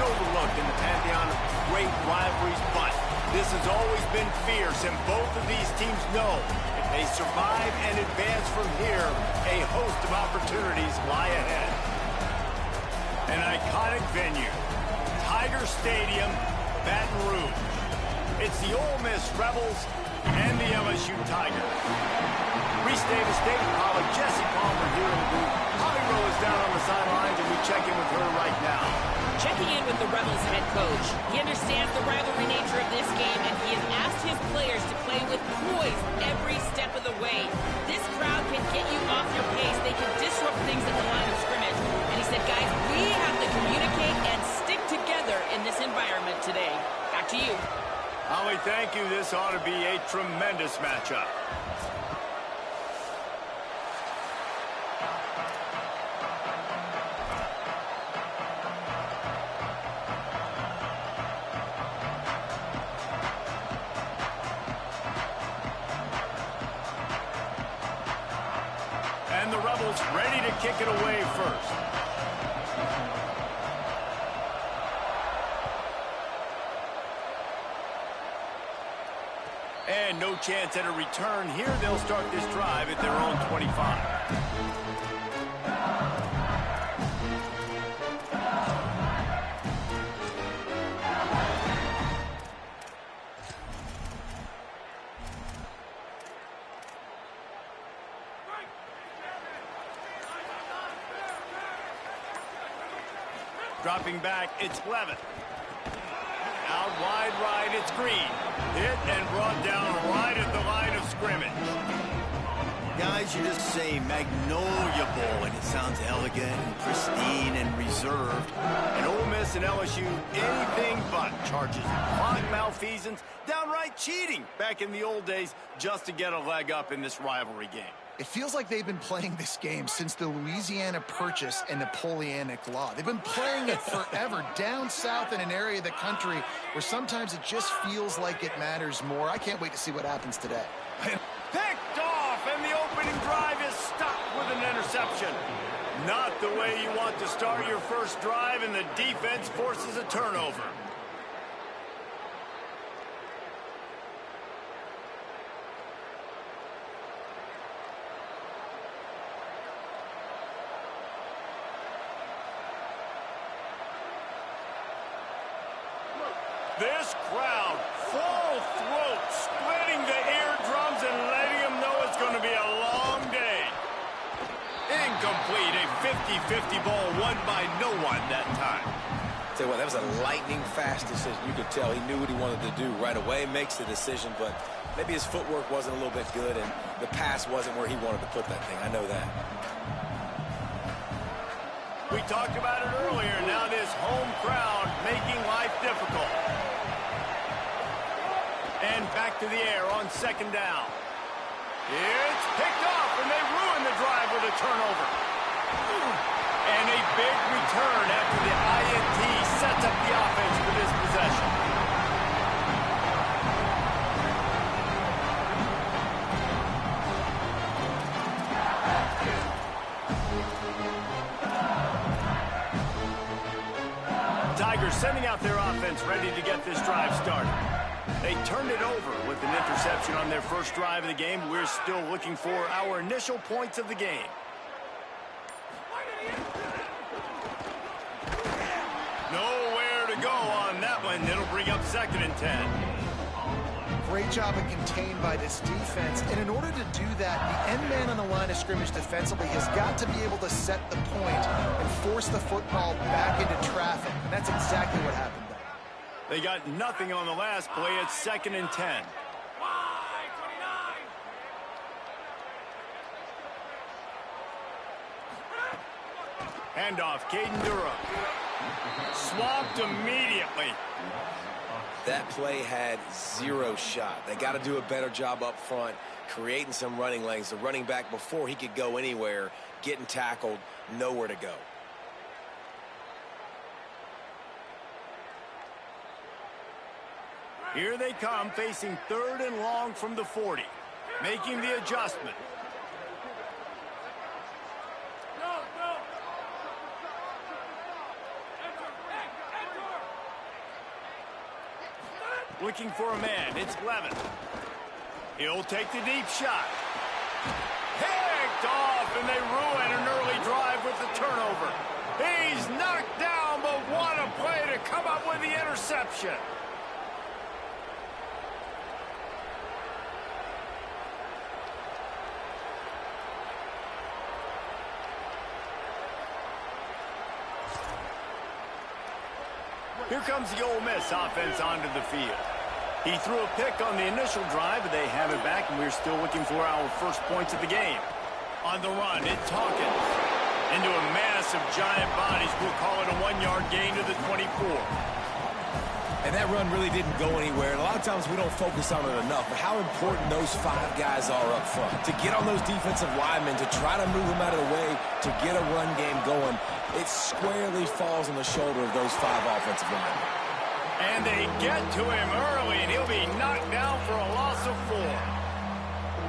overlooked in the pantheon of great rivalries, but this has always been fierce, and both of these teams know if they survive and advance from here, a host of opportunities lie ahead. An iconic venue, Tiger Stadium, Baton Rouge. It's the Ole Miss Rebels and the LSU Tigers. Reese Davis, David Pollack, Jesse Palmer here in the booth. Holly Rowe is down on the sidelines, and we check in with her right now. Checking in with the Rebels head coach. He understands the rivalry nature of this game, and he has asked his players to play with poise every step of the way. This crowd can get you off your pace. They can disrupt things at the line of scrimmage. And he said, guys, we have to communicate and stick together in this environment today. Back to you. Holly, thank you. This ought to be a tremendous matchup. And the Rebels ready to kick it away first. And no chance at a return here. They'll start this drive at their own 25. Dropping back, it's Levin. Out wide right, it's Green. Hit and brought down right at the line of scrimmage. Guys, you just say Magnolia Bowl, and it sounds elegant and pristine and reserved. And Ole Miss and LSU, anything but charges of clock malfeasance, downright cheating back in the old days just to get a leg up in this rivalry game. It feels like they've been playing this game since the Louisiana Purchase and Napoleonic Law. They've been playing it forever down south in an area of the country where sometimes it just feels like it matters more. I can't wait to see what happens today. Picked off, and the opening drive is stopped with an interception. Not the way you want to start your first drive, and the defense forces a turnover. This crowd, full throat, splitting the eardrums and letting them know it's going to be a long day. Incomplete, a 50-50 ball won by no one that time. Tell you what, that was a lightning-fast decision. You could tell he knew what he wanted to do right away, makes the decision, but maybe his footwork wasn't a little bit good, and the pass wasn't where he wanted to put that thing. I know that. We talked about it earlier. Now this home crowd making life difficult. And back to the air on second down. It's picked off, and they ruin the drive with a turnover. And a big return after the INT sets up the offense for this possession. Tigers sending out their offense ready to get this drive started. They turned it over with an interception on their first drive of the game. We're still looking for our initial points of the game. Nowhere to go on that one. It'll bring up 2nd and 10. Great job of contained by this defense. And in order to do that, the end man on the line of scrimmage defensively has got to be able to set the point and force the football back into traffic. And that's exactly what happened there. They got nothing on the last play. It's 2nd and 10. Handoff, Caden Durham. Swamped immediately. That play had zero shot. They got to do a better job up front, creating some running lanes. The running back, before he could go anywhere, getting tackled, nowhere to go. Here they come, facing 3rd and long from the 40. Making the adjustment. Looking for a man. It's Levin. He'll take the deep shot. Picked off, and they ruin an early drive with the turnover. He's knocked down, but what a play to come up with the interception. Here comes the Ole Miss offense onto the field. He threw a pick on the initial drive, but they have it back, and we're still looking for our first points of the game. On the run, it's Hawkins. Into a mass of giant bodies. We'll call it a 1-yard gain to the 24. And that run really didn't go anywhere. And a lot of times we don't focus on it enough, but how important those 5 guys are up front. To get on those defensive linemen, to try to move them out of the way, to get a run game going, it squarely falls on the shoulder of those 5 offensive linemen. And they get to him early, and he'll be knocked down for a loss of 4.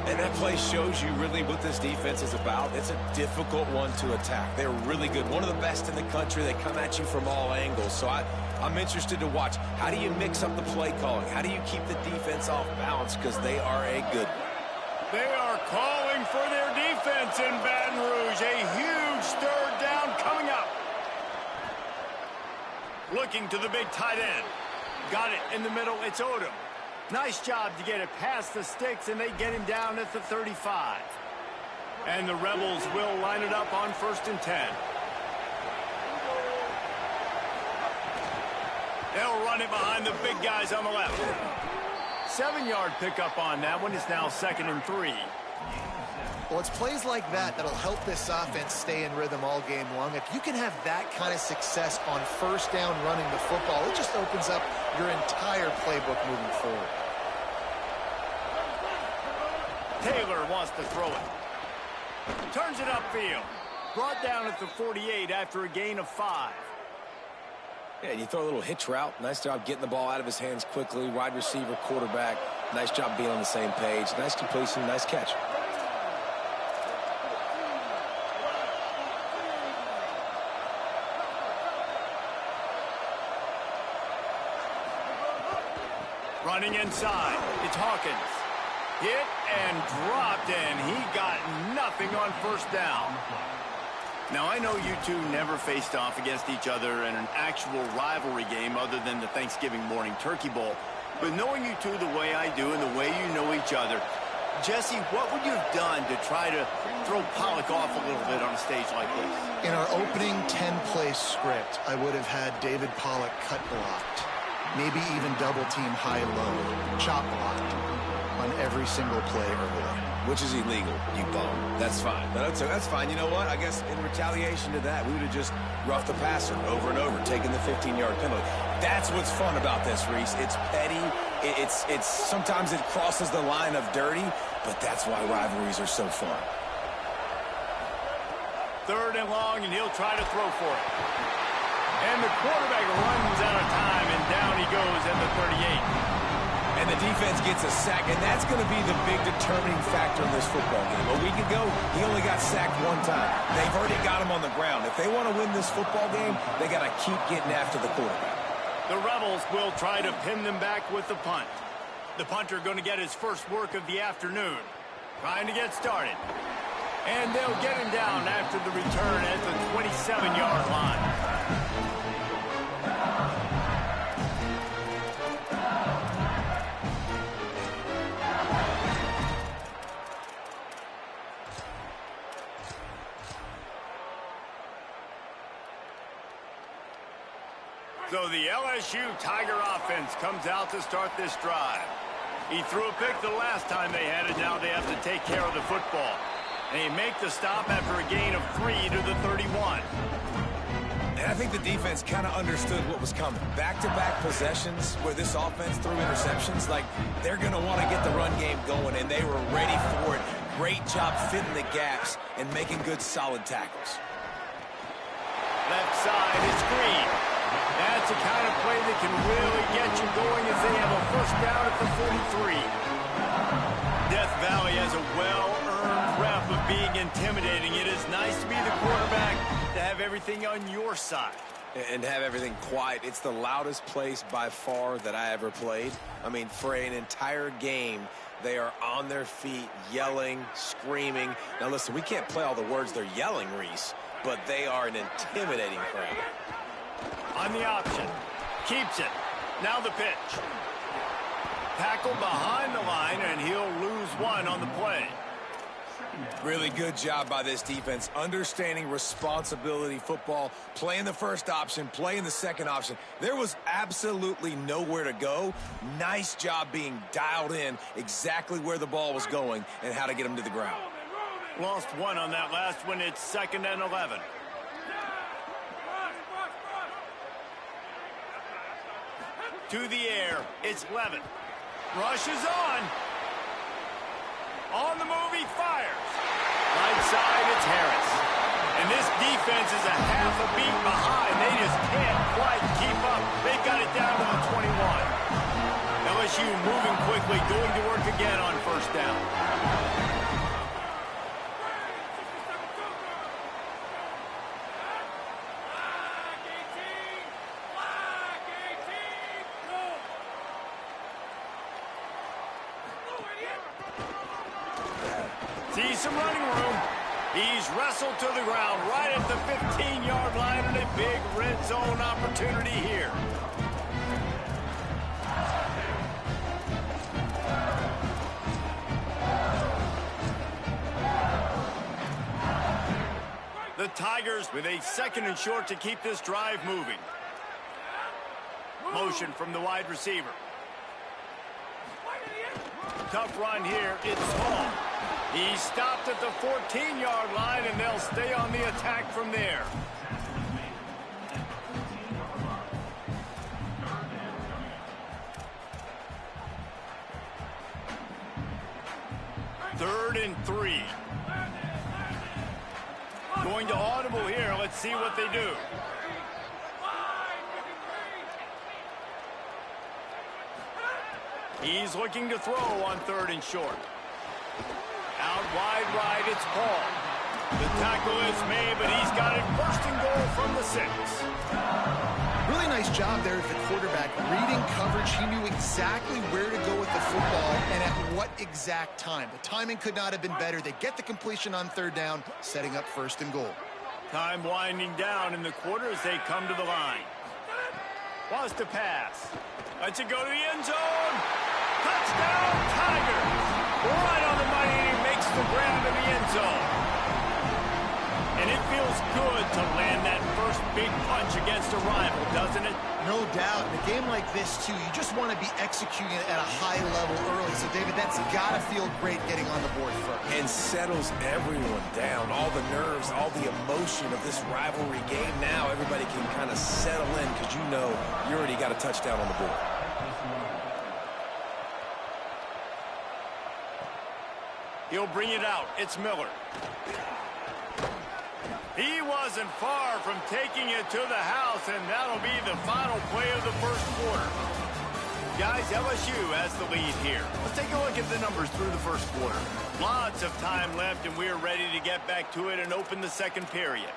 And that play shows you really what this defense is about. It's a difficult one to attack. They're really good. One of the best in the country. They come at you from all angles. So I'm interested to watch. How do you mix up the play calling? How do you keep the defense off balance? Because they are a good one. They are calling for their defense in Baton Rouge. A huge third down coming up. Looking to the big tight end. Got it in the middle. It's Odom. Nice job to get it past the sticks, and they get him down at the 35. And the Rebels will line it up on 1st and 10. They'll run it behind the big guys on the left. 7-yard pickup on that one. It's now 2nd and 3. Well, it's plays like that that'll help this offense stay in rhythm all game long. If you can have that kind of success on 1st down running the football, it just opens up your entire playbook moving forward. Taylor wants to throw it. Turns it upfield. Brought down at the 48 after a gain of 5. Yeah, you throw a little hitch route. Nice job getting the ball out of his hands quickly. Wide receiver, quarterback. Nice job being on the same page. Nice completion, nice catch. Running inside, it's Hawkins. Hit and dropped, and he got nothing on 1st down. Now, I know you two never faced off against each other in an actual rivalry game other than the Thanksgiving morning Turkey Bowl. But knowing you two the way I do and the way you know each other, Jesse, what would you have done to try to throw Pollock off a little bit on a stage like this? In our opening 10-play script, I would have had David Pollock cut blocked. Maybe even double-team high-low, chop blocked on every single play early. Which is illegal, you bum. That's fine. That's fine. You know what? I guess in retaliation to that, we would have just roughed the passer over and over, taking the 15-yard penalty. That's what's fun about this, Reese. It's petty. It's sometimes it crosses the line of dirty, but that's why rivalries are so fun. 3rd and long, and he'll try to throw for it. And the quarterback runs out of time, and down he goes at the 38. And the defense gets a sack, and that's going to be the big determining factor in this football game. A week ago, he only got sacked 1 time. They've already got him on the ground. If they want to win this football game, they got to keep getting after the quarterback. The Rebels will try to pin them back with the punt. The punter going to get his first work of the afternoon. Trying to get started. And they'll get him down after the return at the 27-yard line. So the LSU Tiger offense comes out to start this drive. He threw a pick the last time they had it. Now they have to take care of the football. And they make the stop after a gain of 3 to the 31. And I think the defense kind of understood what was coming. Back-to-back possessions where this offense threw interceptions, like they're going to want to get the run game going, and they were ready for it. Great job fitting the gaps and making good, solid tackles. Left side is Green. That's the kind of play that can really get you going as they have a 1st down at the 43. Death Valley has a well-earned rep of being intimidating. It is nice to be the quarterback, to have everything on your side. and have everything quiet. It's the loudest place by far that I ever played. I mean, for an entire game, they are on their feet, yelling, screaming. Now, listen, we can't play all the words they're yelling, Reese, but they are an intimidating crowd. On the option. Keeps it. Now the pitch. Tackle behind the line, and he'll lose one on the play. Really good job by this defense, understanding responsibility football, playing the first option, playing the second option. There was absolutely nowhere to go. Nice job being dialed in exactly where the ball was going and how to get them to the ground. Lost one on that last one. It's 2nd and 11. To the air. It's Levin. Rushes on. On the move, he fires. Right side, it's Harris. And this defense is a half a beat behind. They just can't quite keep up. They've got it down to the 21. LSU moving quickly, going to work again on first down. Sees some running room. He's wrestled to the ground right at the 15-yard line, and a big red zone opportunity here. The Tigers with a 2nd and short to keep this drive moving. Motion from the wide receiver. Tough run here. It's Hall. He stopped at the 14-yard line, and they'll stay on the attack from there. Third and 3. Going to audible here. Let's see what they do. He's looking to throw on 3rd and short. Out wide right, it's Paul. The tackle is made, but he's got it 1st and goal from the 6. Really nice job there as the quarterback. Reading coverage, he knew exactly where to go with the football and at what exact time. The timing could not have been better. They get the completion on 3rd down, setting up 1st and goal. Time winding down in the quarter as they come to the line. Wants to pass. Lets it go to the end zone. Touchdown, Tigers. Right on the money, and he makes the grab in the end zone. And it feels good to land that first big punch against a rival, doesn't it? No doubt. In a game like this, too, you just want to be executing it at a high level early. So, David, that's got to feel great getting on the board first. And settles everyone down. All the nerves, all the emotion of this rivalry game. Now everybody can kind of settle in because you know you already got a touchdown on the board. He'll bring it out. It's Miller. He wasn't far from taking it to the house, and that'll be the final play of the first quarter. Guys, LSU has the lead here. Let's take a look at the numbers through the first quarter. Lots of time left, and we're ready to get back to it and open the second period.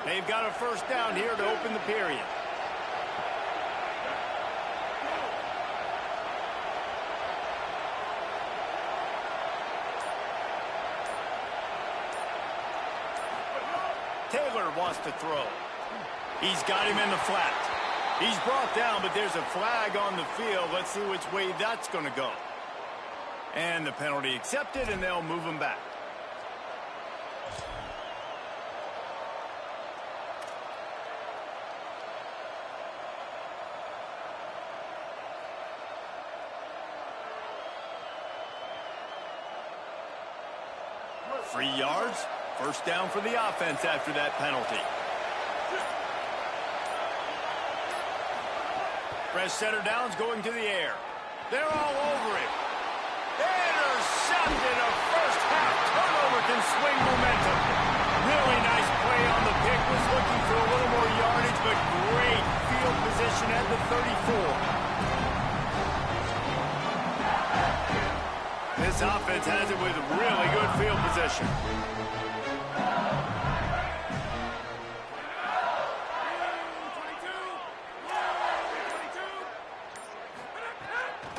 They've got a first down here to open the period. Taylor wants to throw. He's got him in the flat. He's brought down, but there's a flag on the field. Let's see which way that's going to go. And the penalty accepted, and they'll move him back. Free yards. First down for the offense after that penalty. Fresh center downs going to the air. They're all over it. Intercepted. A first half turnover can swing momentum. Really nice play on the pick. Was looking for a little more yardage, but great field This offense has it with really good field position.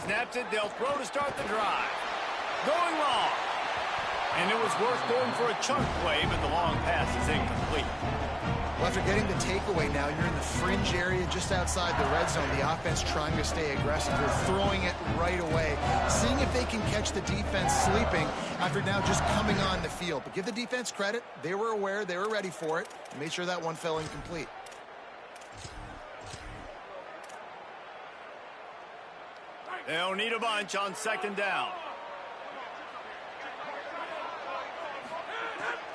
Snaps it, they'll throw to start the drive. Going long. And it was worth going for a chunk play, but the long pass is incomplete. Well, after getting the takeaway now, you're in the fringe area just outside the red zone. The offense trying to stay aggressive. They're throwing it right away, seeing if they can catch the defense sleeping after now just coming on the field. But give the defense credit. They were aware. They were ready for it. And made sure that one fell incomplete. They'll need a bunch on second down.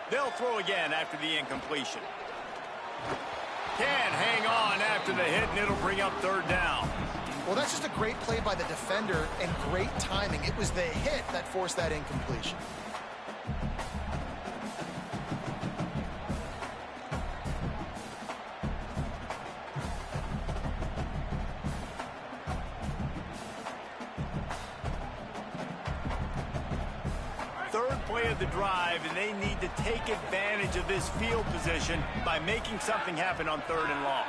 They'll throw again after the incompletion. Can't hang on after the hit, and it'll bring up third down. Well, that's just a great play by the defender and great timing. It was the hit that forced that incompletion. Play of the drive, and they need to take advantage of this field position by making something happen on third and long.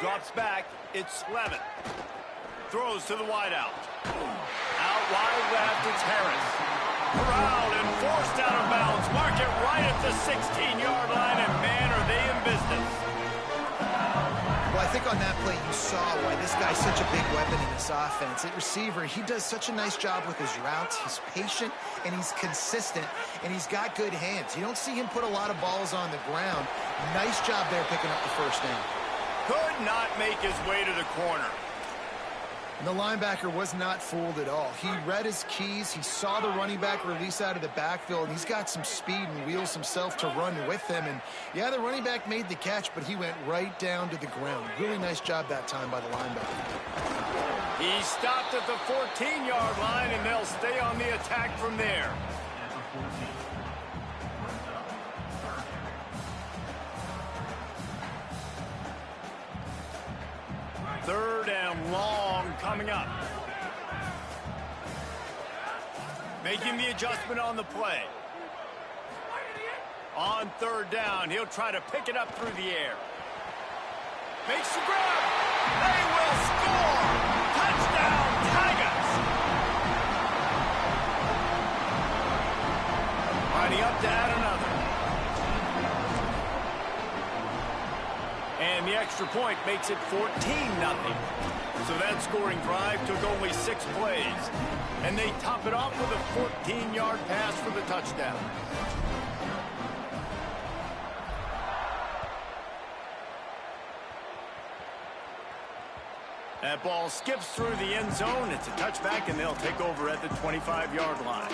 Drops back. It's Slevin. Throws to the wideout. Out wide left, it's Harris. Corralled and forced out of bounds. Mark it right at the 16-yard line, and man, are they in business. Well, I think on that play you saw why this guy's such a big weapon in this offense. At receiver, he does such a nice job with his routes. He's patient, and he's consistent, and he's got good hands. You don't see him put a lot of balls on the ground. Nice job there picking up the first down. Could not make his way to the corner. And the linebacker was not fooled at all. He read his keys. He saw the running back release out of the backfield, and he's got some speed and wheels himself to run with him. And, yeah, the running back made the catch, but he went right down to the ground. Really nice job that time by the linebacker. He stopped at the 14-yard line, and they'll stay on the attack from there. Third and long coming up. Making the adjustment on the play. On third down, he'll try to pick it up through the air. Makes the grab. They will score. Touchdown, Tigers. Lining up to add another. And the extra point makes it 14-0. So that scoring drive took only 6 plays. And they top it off with a 14-yard pass for the touchdown. That ball skips through the end zone. It's a touchback, and they'll take over at the 25-yard line.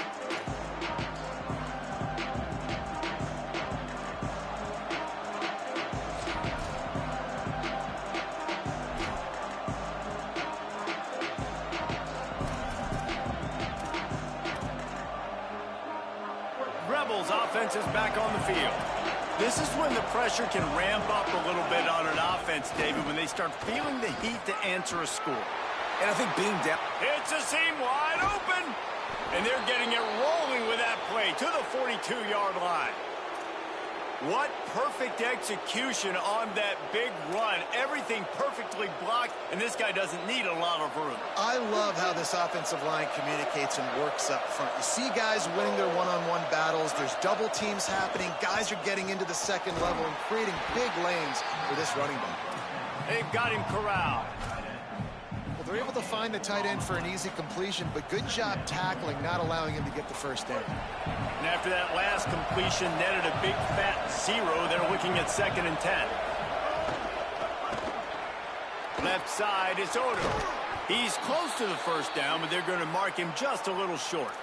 Offense is back on the field. This is when the pressure can ramp up a little bit on an offense, David, when they start feeling the heat to answer a score. And I think being down... It's a seam wide open. And they're getting it rolling with that play to the 42-yard line. What perfect execution on that big run. Everything perfectly blocked, and this guy doesn't need a lot of room. I love how this offensive line communicates and works up front. You see guys winning their one-on-one battles. There's double teams happening. Guys are getting into the second level and creating big lanes for this running back. They've got him corralled. Well, they're able to find the tight end for an easy completion, but good job tackling, not allowing him to get the first down. And after that last completion netted a big fat 0, they're looking at 2nd and 10. Left side is Odo. He's close to the first down, but they're going to mark him just a little short.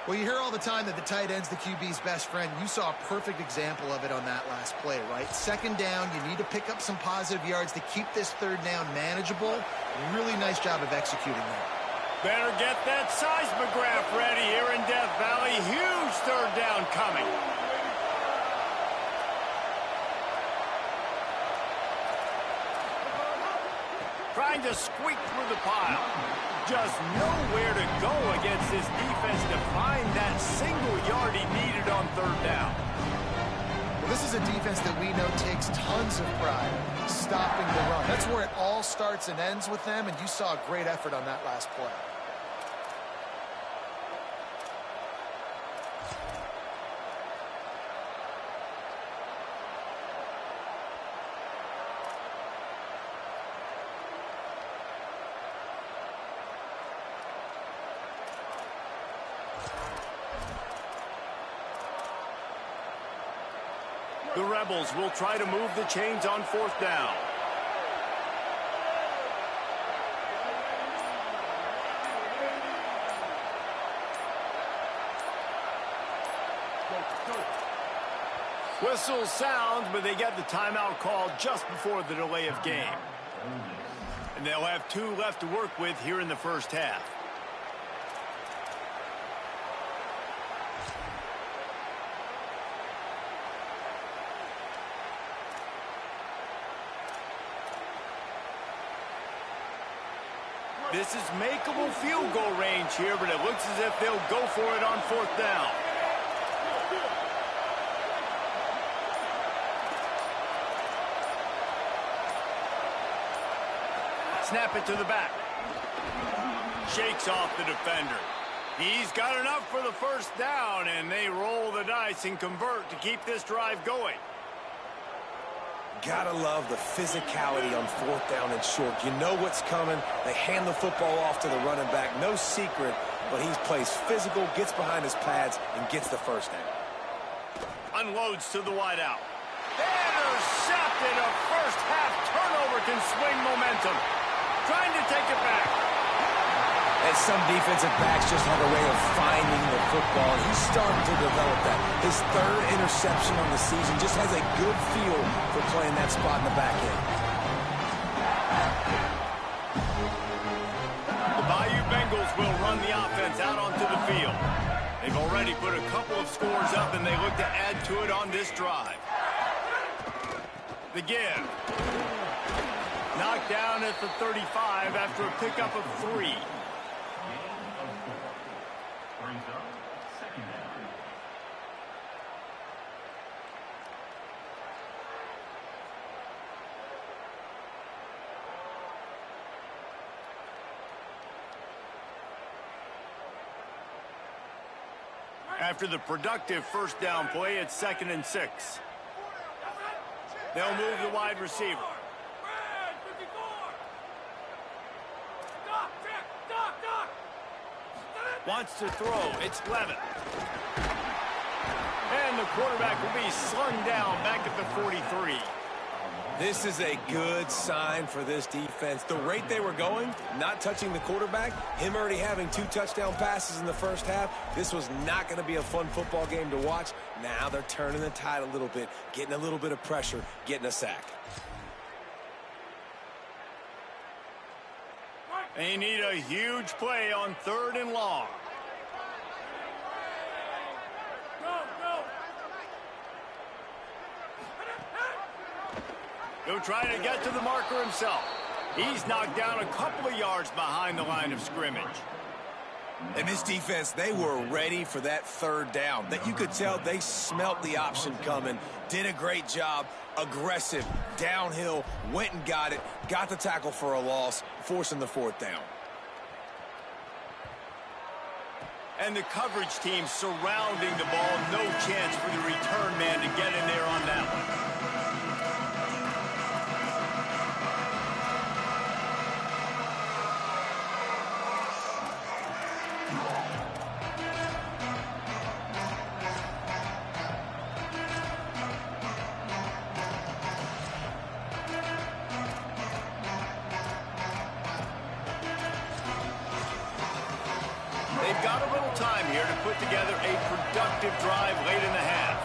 Well, you hear all the time that the tight end's the QB's best friend. You saw a perfect example of it on that last play, right? Second down, you need to pick up some positive yards to keep this third down manageable. Really nice job of executing that. Better get that seismograph ready here in Death Valley. Huge third down coming. trying to squeak through the pile. Just nowhere to go against this defense to find that single yard he needed on third down. Well, this is a defense that we know takes tons of pride stopping the run. That's where it all starts and ends with them, and you saw a great effort on that last play. The Rebels will try to move the chains on fourth down. Whistle sounds, but they get the timeout called just before the delay of game. And they'll have 2 left to work with here in the first half. This is makeable field goal range here, but it looks as if they'll go for it on fourth down. Snap it to the back. Shakes off the defender. He's got enough for the first down, and they roll the dice and convert to keep this drive going. Gotta love the physicality on fourth down and short. You know what's coming. They hand the football off to the running back. No secret, but he plays physical, gets behind his pads, and gets the first down. Unloads to the wideout. Intercepted. A first half turnover can swing momentum. Trying to take it back. And some defensive backs just have a way of finding the football, and he's starting to develop that. His 3rd interception on the season, just has a good feel for playing that spot in the back end. The Bayou Bengals will run the offense out onto the field. They've already put a couple of scores up, and they look to add to it on this drive. The give. Knocked down at the 35 after a pickup of 3. After the productive first down play, it's 2nd and 6. They'll move the wide receiver. Wants to throw. It's Levin. And the quarterback will be slung down back at the 43. This is a good sign for this defense. The rate they were going, not touching the quarterback, him already having 2 touchdown passes in the first half, this was not going to be a fun football game to watch. Now they're turning the tide a little bit, getting a little bit of pressure, getting a sack. They need a huge play on 3rd and long. He'll try to get to the marker himself. He's knocked down a couple of yards behind the line of scrimmage. And this defense, they were ready for that 3rd down. That you could tell they smelt the option coming, did a great job, aggressive, downhill, went and got it, got the tackle for a loss, forcing the 4th down. And the coverage team surrounding the ball, no chance for the return man to get in there on that one. They've got a little time here to put together a productive drive late in the half.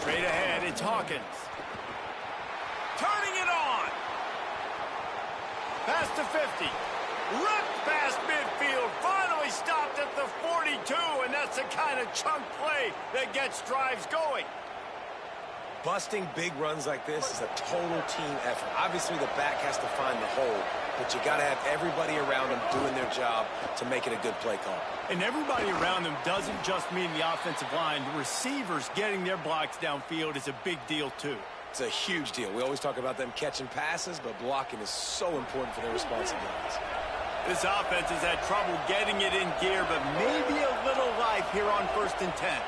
Straight ahead, it's Hawkins. Turning it on. Pass to 50. Ripped past midfield. Finally stopped at the 42, and that's the kind of chunk play that gets drives going. Busting big runs like this is a total team effort. Obviously, the back has to find the hole, but you got to have everybody around them doing their job to make it a good play call. And everybody around them doesn't just mean the offensive line. The receivers getting their blocks downfield is a big deal, too. It's a huge deal. We always talk about them catching passes, but blocking is so important for their responsibilities. This offense has had trouble getting it in gear, but maybe a little life here on 1st and 10.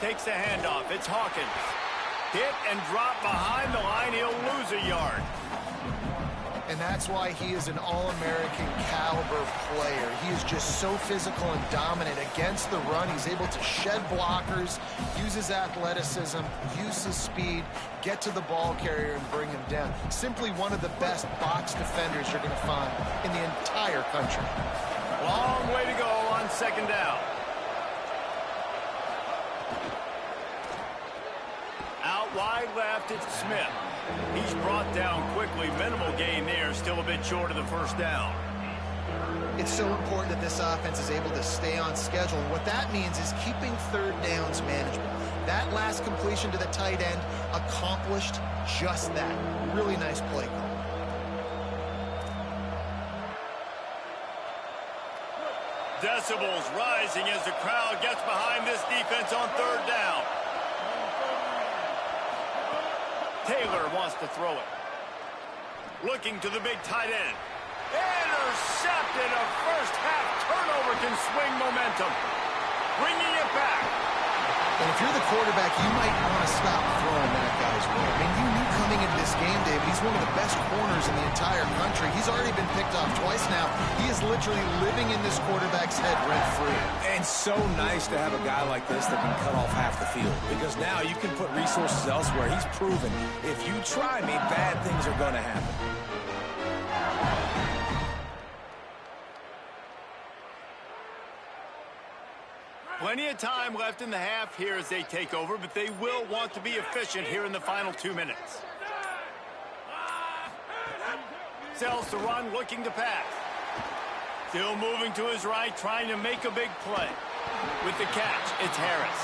Takes the handoff. It's Hawkins. Hit and drop behind the line. He'll lose a yard. And that's why he is an All-American caliber player. He is just so physical and dominant against the run. He's able to shed blockers, use his athleticism, use his speed, get to the ball carrier and bring him down. Simply one of the best box defenders you're going to find in the entire country. Long way to go on 2nd down. Out wide left, it's Smith. He's brought down quickly. Minimal gain there. Still a bit short of the 1st down. It's so important that this offense is able to stay on schedule. And what that means is keeping 3rd downs manageable. That last completion to the tight end accomplished just that. Really nice play call. Decibels rising as the crowd gets behind this defense on 3rd down. Taylor wants to throw it. Looking to the big tight end. Intercepted. A first-half turnover can swing momentum. Bringing it back. And if you're the quarterback, you might want to stop throwing that guy's way. I mean, you knew coming into this game, David, he's one of the best corners in the entire country. He's already been picked off twice now. He is literally living in this quarterback's head rent-free. And so nice to have a guy like this that can cut off half the field, because now you can put resources elsewhere. He's proven if you try me, bad things are going to happen. Plenty of time left in the half here as they take over, but they will want to be efficient here in the final 2 minutes. Sells to run, looking to pass. Still moving to his right, trying to make a big play. With the catch, it's Harris.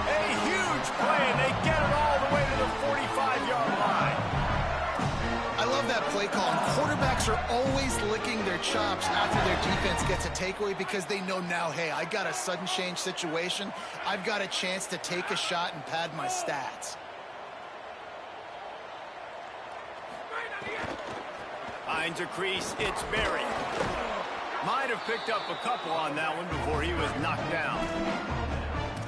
A huge play, and they get it all the way to the 45-yard line. I love that play call. And quarterbacks are always licking their chops after their defense gets a takeaway because they know now, hey, I got a sudden change situation. I've got a chance to take a shot and pad my stats. Finds a crease. It's Berry. Might have picked up a couple on that one before he was knocked down.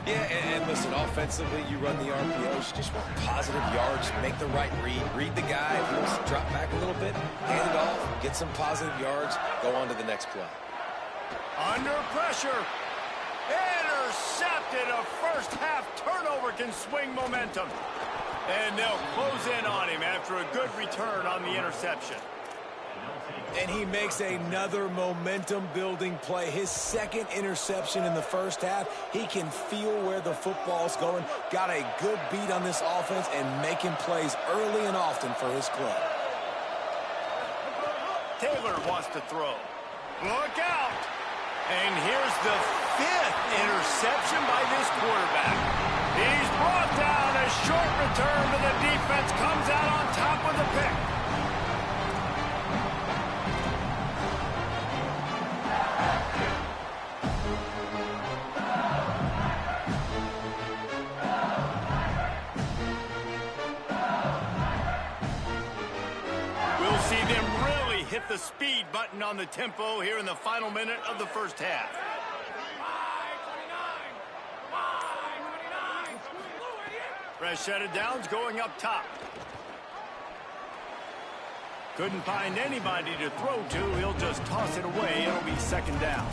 Yeah, and listen, offensively, you run the RPOs, just want positive yards, make the right read the guy. If he wants to drop back a little bit, hand it off, get some positive yards, go on to the next play. Under pressure. Intercepted. A first-half turnover can swing momentum. And they'll close in on him after a good return on the interception. And he makes another momentum-building play. His 2nd interception in the 1st half. He can feel where the football's going. Got a good beat on this offense and making plays early and often for his club. Taylor wants to throw. Look out! And here's the 5th interception by this quarterback. He's brought down. A short return, but the defense comes out on top with a pick. Hit the speed button on the tempo here in the final minute of the 1st half. Fresh set of downs going up top. Couldn't find anybody to throw to. He'll just toss it away. It'll be 2nd down.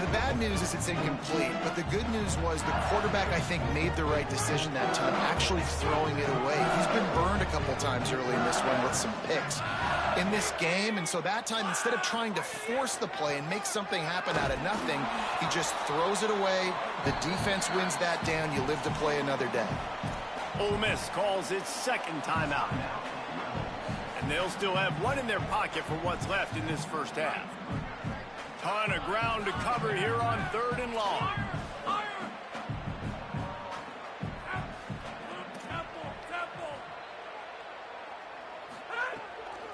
The bad news is it's incomplete, but the good news was the quarterback, I think, made the right decision that time, actually throwing it away. He's been burned a couple times early in this one with some picks in this game, and so that time, instead of trying to force the play and make something happen out of nothing, he just throws it away. The defense wins that down. You live to play another day. Ole Miss calls its 2nd timeout. And they'll still have one in their pocket for what's left in this 1st half. Ton of ground to cover here on 3rd and long.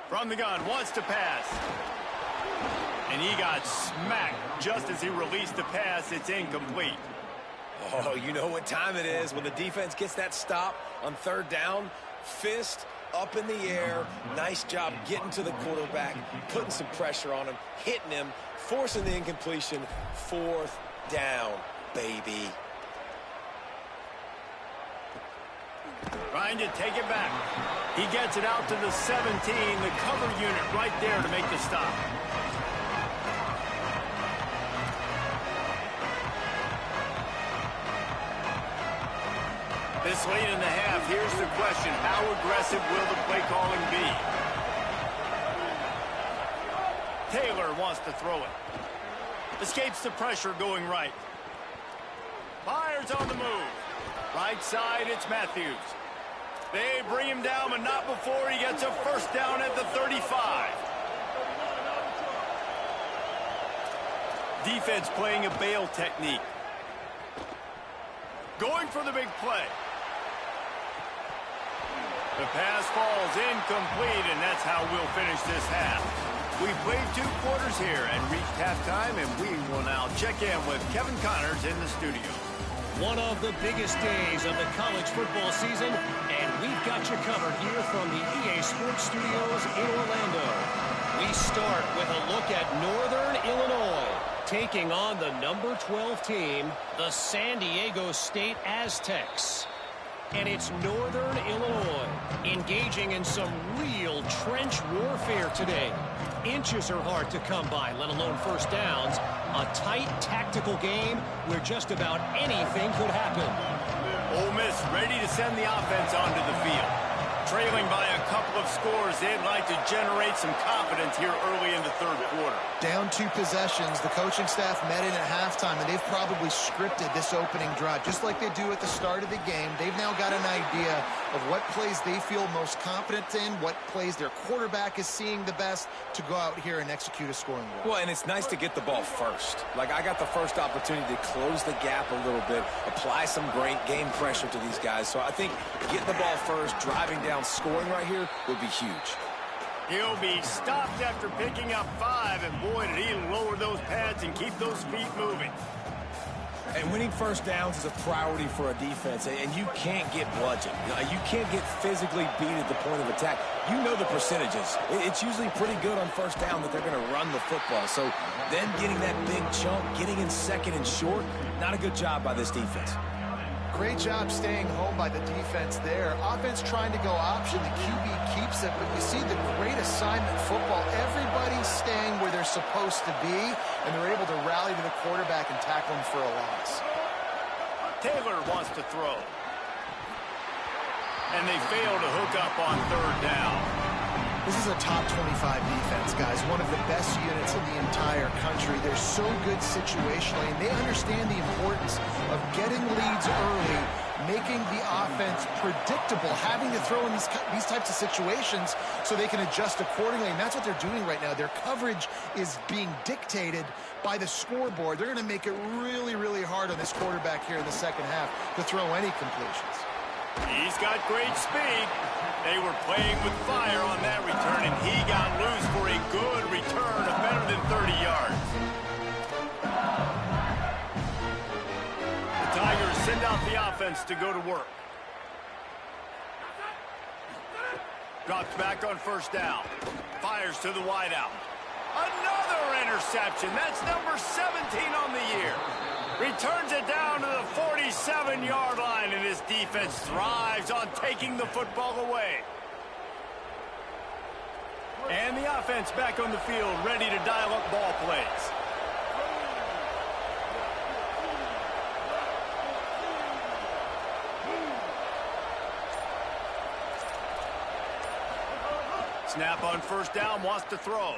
From the gun, wants to pass. And he got smacked just as he released the pass. It's incomplete. Oh, you know what time it is when the defense gets that stop on third down. Fist up in the air. Nice job getting to the quarterback, putting some pressure on him, hitting him, forcing the incompletion. Fourth down, baby. Trying to take it back. He gets it out to the 17, the cover unit right there to make the stop. This late in the half, here's the question. How aggressive will the play calling be? Taylor wants to throw it. Escapes the pressure going right. Fires on the move. Right side, it's Matthews. They bring him down, but not before he gets a first down at the 35. Defense playing a bail technique. Going for the big play. The pass falls incomplete, and that's how we'll finish this half. We've played 2 quarters here and reached halftime, and we will now check in with Kevin Connors in the studio. One of the biggest days of the college football season, and we've got you covered here from the EA Sports Studios in Orlando. We start with a look at Northern Illinois, taking on the number 12 team, the San Diego State Aztecs. And it's Northern Illinois engaging in some real trench warfare today. Inches are hard to come by, let alone first downs. A tight tactical game where just about anything could happen. Ole Miss ready to send the offense onto the field. Trailing by a couple of scores, they'd like to generate some confidence here early in the third quarter. Down 2 possessions, the coaching staff met in at halftime, and they've probably scripted this opening drive. Just like they do at the start of the game, they've now got an idea of what plays they feel most confident in, what plays their quarterback is seeing the best to go out here and execute a scoring drive. Well, and it's nice to get the ball first. Like, I got the first opportunity to close the gap a little bit, apply some great game pressure to these guys. So I think getting the ball first, driving down, scoring right here would be huge. He'll be stopped after picking up 5, and boy, did he lower those pads and keep those feet moving. And winning first downs is a priority for a defense, and you can't get bludgeoned. You can't get physically beat at the point of attack. You know the percentages. It's usually pretty good on first down that they're going to run the football. So then getting that big chunk, getting in second and short, not a good job by this defense. Great job staying home by the defense there. Offense trying to go option. The QB keeps it, but you see the great assignment football. Everybody's staying where they're supposed to be, and they're able to rally to the quarterback and tackle him for a loss. Taylor wants to throw. And they fail to hook up on third down. This is a top 25 defense, guys. One of the best units in the entire country. They're so good situationally, and they understand the importance of getting leads early, making the offense predictable, having to throw in these types of situations so they can adjust accordingly. And that's what they're doing right now. Their coverage is being dictated by the scoreboard. They're going to make it really, really hard on this quarterback here in the second half to throw any completions. He's got great speed. They were playing with fire on that return, and he got loose for a good return of better than 30 yards. The Tigers send out the offense to go to work. Drops back on first down. Fires to the wideout. Another interception. That's number 17 on the year. Returns it down to the 47-yard line, and his defense thrives on taking the football away. And the offense back on the field, ready to dial up ball plays. Snap on first down, wants to throw.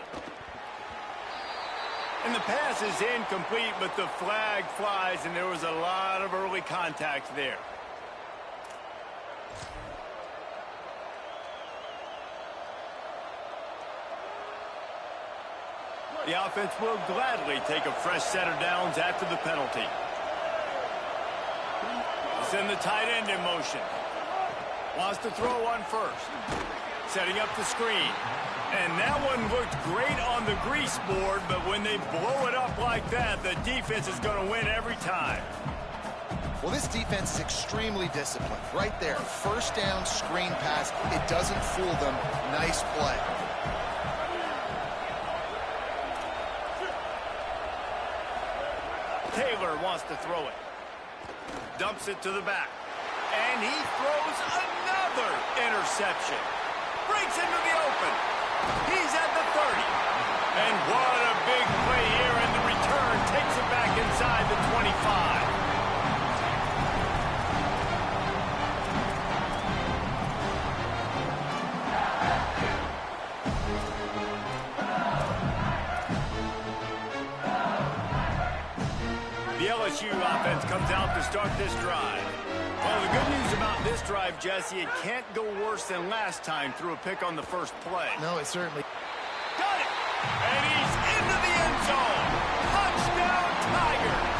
And the pass is incomplete, but the flag flies, and there was a lot of early contact there. The offense will gladly take a fresh set of downs after the penalty. Send the tight end in motion. Wants to throw on first. Setting up the screen. And that one looked great on the grease board, but when they blow it up like that, the defense is going to win every time. Well, this defense is extremely disciplined. Right there, first down, screen pass. It doesn't fool them. Nice play. Taylor wants to throw it. Dumps it to the back. And he throws another interception. Breaks into the open. He's at the 30. And what a big play here, and the return takes it back inside the 25. The LSU offense comes out to start this drive. Well, the good news about this drive, Jesse, it can't go worse than last time through a pick on the first play. No, it certainly... Got it! And he's into the end zone! Touchdown, Tigers!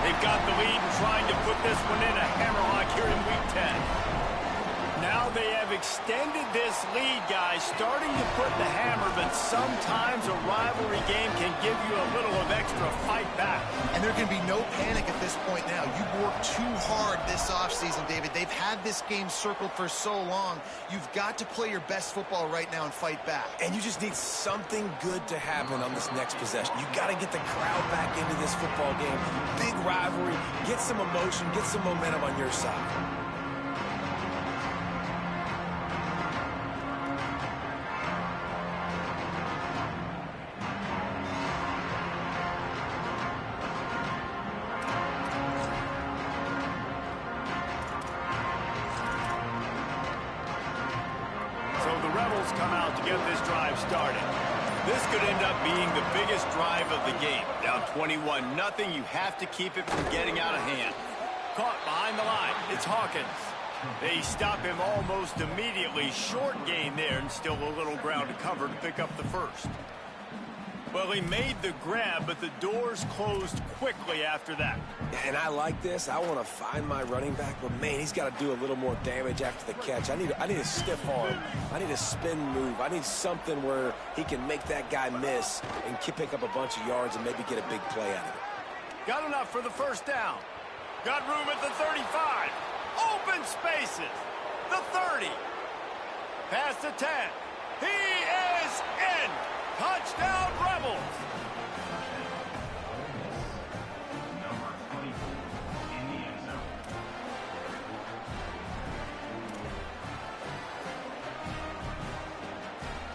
They've got the lead and trying to put this one in a hammerlock here in Week 10. Now they have extended this lead, guys, starting to put the hammer, but sometimes a rivalry game can give you a little of extra fight back. And there can be no panic at this point now. You've worked too hard this offseason, David. They've had this game circled for so long. You've got to play your best football right now and fight back. And you just need something good to happen on this next possession. You got to get the crowd back into this football game. Big rivalry. Get some emotion. Get some momentum on your side. Come out to get this drive started. This could end up being the biggest drive of the game. Down 21-0, you have to keep it from getting out of hand. Caught behind the line, it's Hawkins. They stop him almost immediately. Short gain there, and still a little ground to cover to pick up the first. Well, he made the grab, but the doors closed quickly after that. And I like this. I want to find my running back, but man, he's got to do a little more damage after the catch. I need a stiff arm. I need a spin move. I need something where he can make that guy miss and pick up a bunch of yards and maybe get a big play out of it. Got enough for the first down. Got room at the 35. Open spaces. The 30. Past the 10. He is in. Touchdown, Rebels!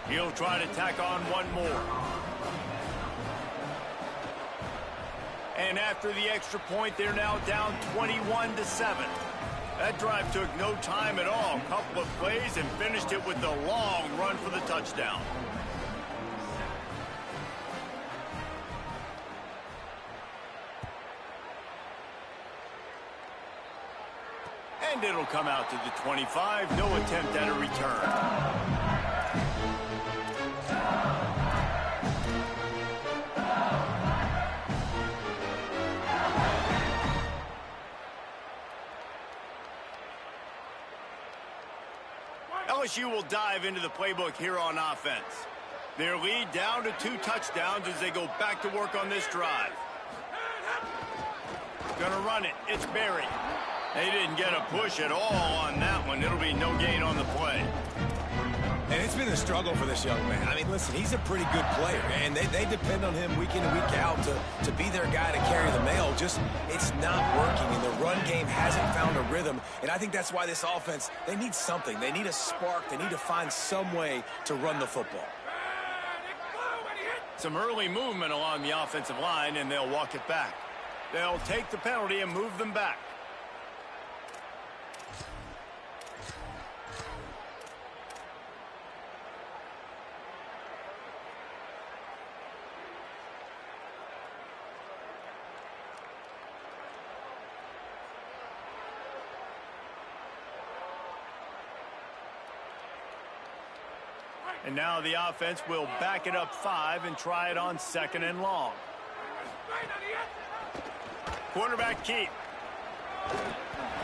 He'll try to tack on one more. And after the extra point, they're now down 21-7. That drive took no time at all. A couple of plays and finished it with the long run for the touchdown. And it'll come out to the 25. No attempt at a return. LSU will dive into the playbook here on offense. Their lead down to 2 touchdowns as they go back to work on this drive. Gonna run it. It's Berry. They didn't get a push at all on that one. It'll be no gain on the play. And it's been a struggle for this young man. I mean, listen, he's a pretty good player, and they depend on him week in and week out to be their guy to carry the mail. Just, it's not working, and the run game hasn't found a rhythm. And I think that's why this offense, they need something. They need a spark. They need to find some way to run the football. Some early movement along the offensive line, and they'll walk it back. They'll take the penalty and move them back. And now the offense will back it up 5 and try it on 2nd and long. Quarterback keep.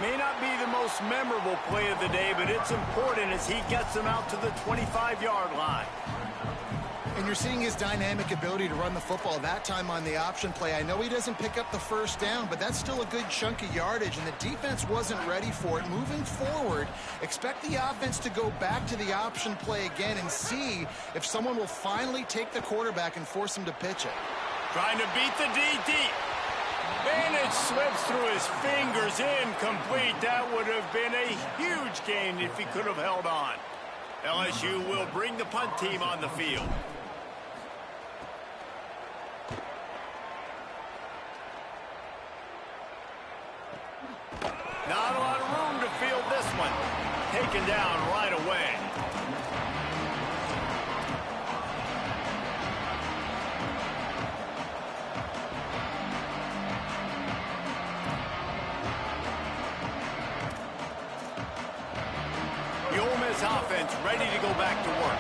May not be the most memorable play of the day, but it's important as he gets them out to the 25-yard line. And you're seeing his dynamic ability to run the football, that time on the option play. I know he doesn't pick up the first down, but that's still a good chunk of yardage, and the defense wasn't ready for it. Moving forward, expect the offense to go back to the option play again and see if someone will finally take the quarterback and force him to pitch it. Trying to beat the DT. And it slips through his fingers, incomplete. That would have been a huge gain if he could have held on. LSU will bring the punt team on the field. Not a lot of room to field this one. Taken down right away. The Ole Miss offense ready to go back to work.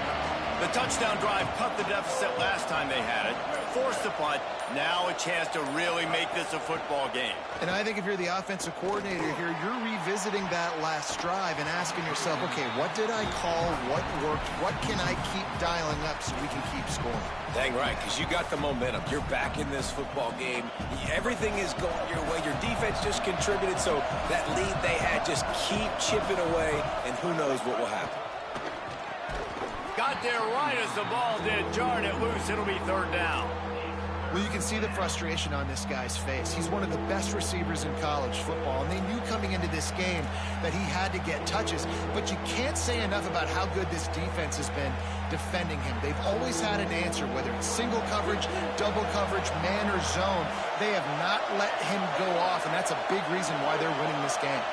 The touchdown drive cut the deficit last time they had it. Forced the punt. Now a chance to really make this a football game. And I think if you're the offensive coordinator here, you're revisiting that last drive and asking yourself, okay, what did I call? What worked? What can I keep dialing up so we can keep scoring? Dang right, because you got the momentum. You're back in this football game. Everything is going your way. Your defense just contributed, so that lead they had, just keep chipping away, and who knows what will happen. Got there right as the ball did. Jarred it loose. It'll be third down. Well, you can see the frustration on this guy's face. He's one of the best receivers in college football, and they knew coming into this game that he had to get touches. But you can't say enough about how good this defense has been defending him. They've always had an answer, whether it's single coverage, double coverage, man or zone. They have not let him go off, and that's a big reason why they're winning this game.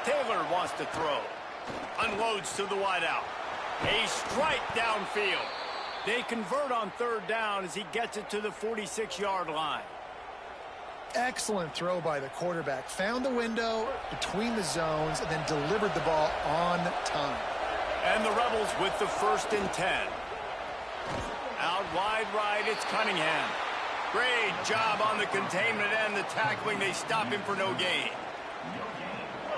Taylor wants to throw. Unloads to the wideout. A strike downfield. They convert on third down as he gets it to the 46-yard line. Excellent throw by the quarterback. Found the window between the zones and then delivered the ball on time. And the Rebels with the 1st and 10. Out wide right, it's Cunningham. Great job on the containment and the tackling. They stop him for no gain.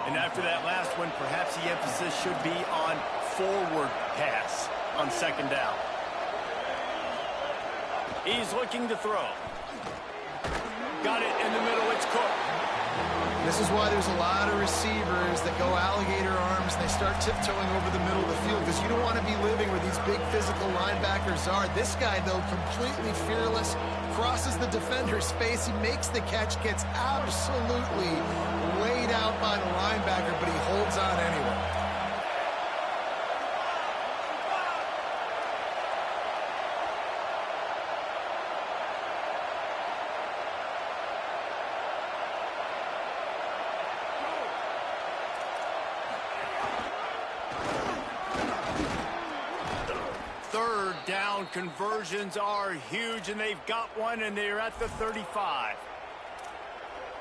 And after that last one, perhaps the emphasis should be on forward pass on second down. He's looking to throw. Got it in the middle. It's Cook. This is why there's a lot of receivers that go alligator arms and they start tiptoeing over the middle of the field because you don't want to be living where these big physical linebackers are. This guy, though, completely fearless, crosses the defender's face. He makes the catch, gets absolutely laid out by the linebacker, but he holds on anyway. Third down conversions are huge, and they've got one, and they're at the 35.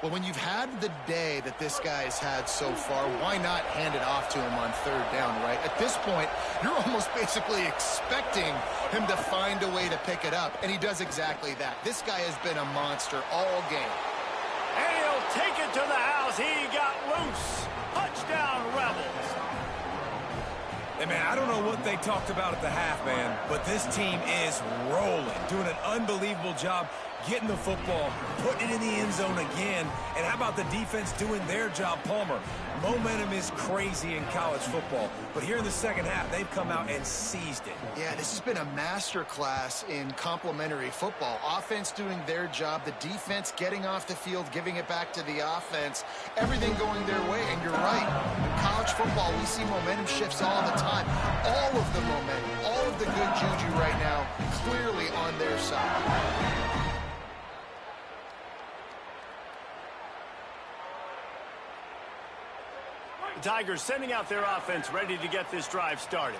Well, when you've had the day that this guy's had so far, why not hand it off to him on third down, right? At this point, you're almost basically expecting him to find a way to pick it up, and he does exactly that. This guy has been a monster all game. And he'll take it to the house. He got loose. Touchdown, Rebels. Hey, man, I don't know what they talked about at the half, man, but this team is rolling, doing an unbelievable job getting the football, putting it in the end zone again. And how about the defense doing their job, Palmer? Momentum is crazy in college football, but here in the second half, they've come out and seized it. Yeah, this has been a master class in complementary football. Offense doing their job, the defense getting off the field, giving it back to the offense, everything going their way. And you're right, in college football, we see momentum shifts all the time. All of the momentum, all of the good juju right now, clearly on their side. The Tigers sending out their offense ready to get this drive started.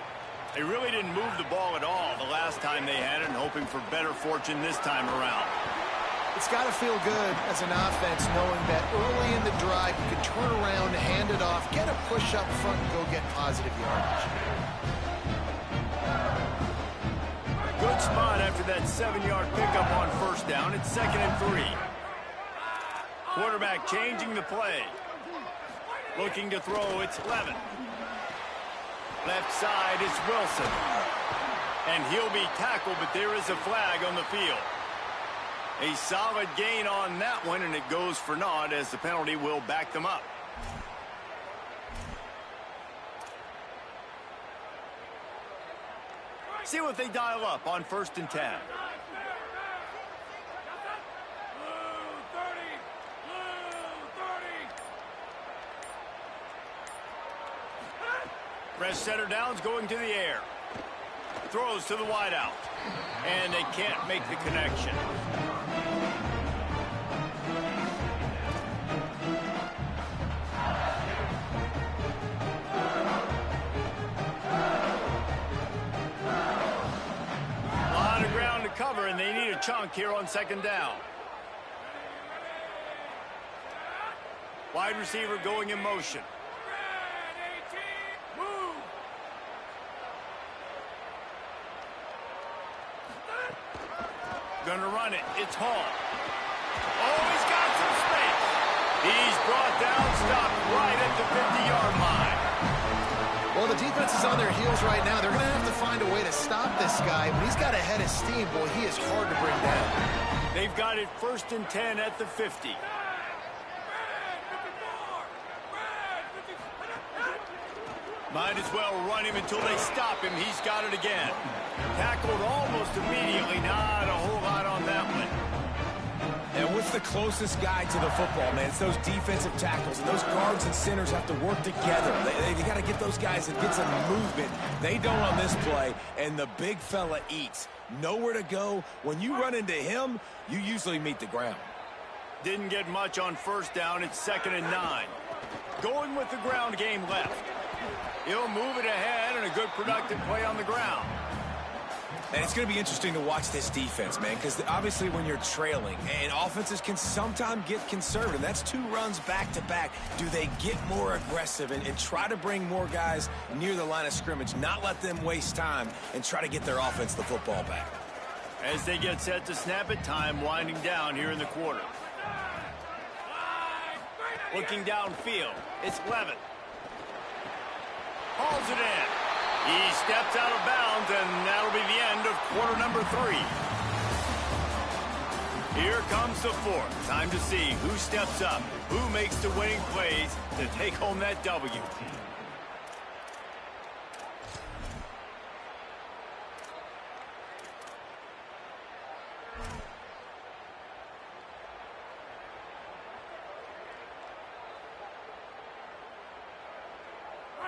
They really didn't move the ball at all the last time they had it, and hoping for better fortune this time around. It's got to feel good as an offense knowing that early in the drive you can turn around, hand it off, get a push up front, and go get positive yardage. Good spot after that 7-yard pickup on first down. It's 2nd and 3. Quarterback changing the play. Looking to throw, it's Levin. Left side, it's Wilson. And he'll be tackled, but there is a flag on the field. A solid gain on that one, and it goes for naught as the penalty will back them up. See what they dial up on 1st and 10. Press center downs going to the air. Throws to the wideout. And they can't make the connection. A lot of ground to cover, and they need a chunk here on 2nd down. Wide receiver going in motion. Gonna run it. It's Hall. Oh, he's got some space. He's brought down, stopped right at the 50-yard line. Well, the defense is on their heels right now. They're going to have to find a way to stop this guy. But he's got a head of steam. Boy, he is hard to bring down. They've got it 1st and 10 at the 50. Might as well run him until they stop him. He's got it again. Tackled almost immediately. Not a whole lot on that one. And what's the closest guy to the football, man? It's those defensive tackles. And those guards and centers have to work together. They got to get those guys and get some movement. They don't on this play, and the big fella eats. Nowhere to go. When you run into him, you usually meet the ground. Didn't get much on 1st down. It's 2nd and 9. Going with the ground game left. He'll move it ahead, and a good productive play on the ground. And it's going to be interesting to watch this defense, man, because obviously when you're trailing, and offenses can sometimes get conservative. That's 2 runs back-to-back. Do they get more aggressive and try to bring more guys near the line of scrimmage, not let them waste time, and try to get their offense the football back? As they get set to snap it, time winding down here in the quarter. Looking downfield, it's Levin. Hauls it in. He steps out of bounds, and that'll be the end of quarter number 3. Here comes the 4th. Time to see who steps up, who makes the winning plays to take home that W.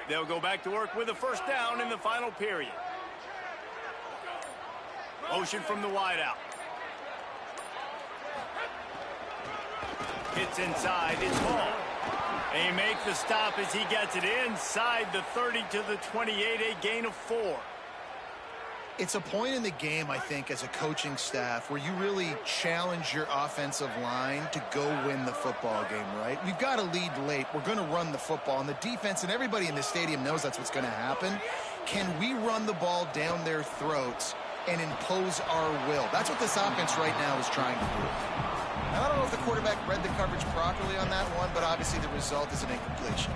They'll go back to work with a 1st down in the final period. Motion from the wideout. It's inside. It's Hall. They make the stop as he gets it inside the 30 to the 28, a gain of 4. It's a point in the game, I think, as a coaching staff where you really challenge your offensive line to go win the football game, right? We've got to lead late. We're going to run the football. And the defense and everybody in the stadium knows that's what's going to happen. Can we run the ball down their throats and impose our will? That's what this offense right now is trying to do. I don't know if the quarterback read the coverage properly on that one, but obviously the result is an incompletion.